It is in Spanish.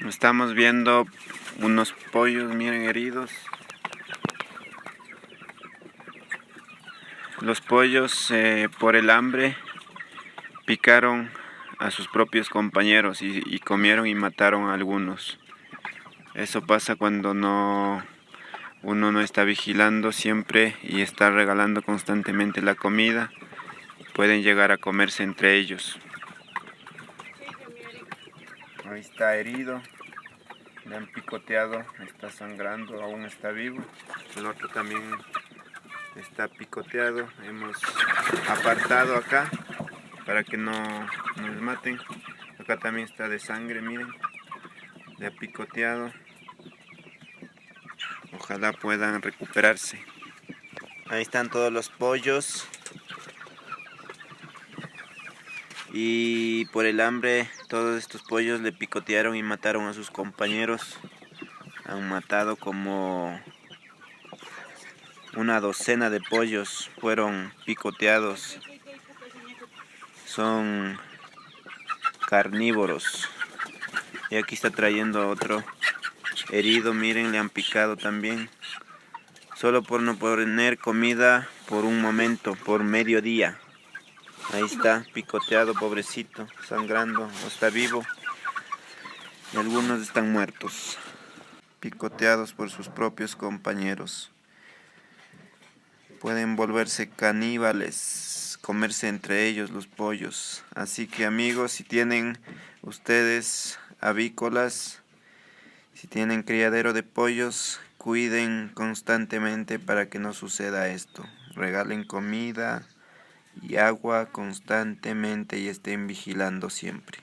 Estamos viendo unos pollos, miren, heridos. Los pollos por el hambre picaron a sus propios compañeros y comieron y mataron a algunos. Eso pasa cuando uno no está vigilando siempre y está regalando constantemente la comida. Pueden llegar a comerse entre ellos. Ahí está herido, le han picoteado, está sangrando, aún está vivo. El otro también está picoteado. Hemos apartado acá para que no nos maten. Acá también está de sangre, miren, le ha picoteado. Ojalá puedan recuperarse. Ahí están todos los pollos. Y por el hambre todos estos pollos le picotearon y mataron a sus compañeros. Han matado como una docena de pollos, fueron picoteados. Son carnívoros. Y aquí está trayendo otro herido, miren, le han picado también. Solo por no poner comida por un momento, por mediodía. Ahí está, picoteado, pobrecito, sangrando, está vivo. Y algunos están muertos, picoteados por sus propios compañeros. Pueden volverse caníbales, comerse entre ellos los pollos. Así que amigos, si tienen ustedes avícolas, si tienen criadero de pollos, cuiden constantemente para que no suceda esto. Regalen comida y agua constantemente y estén vigilando siempre.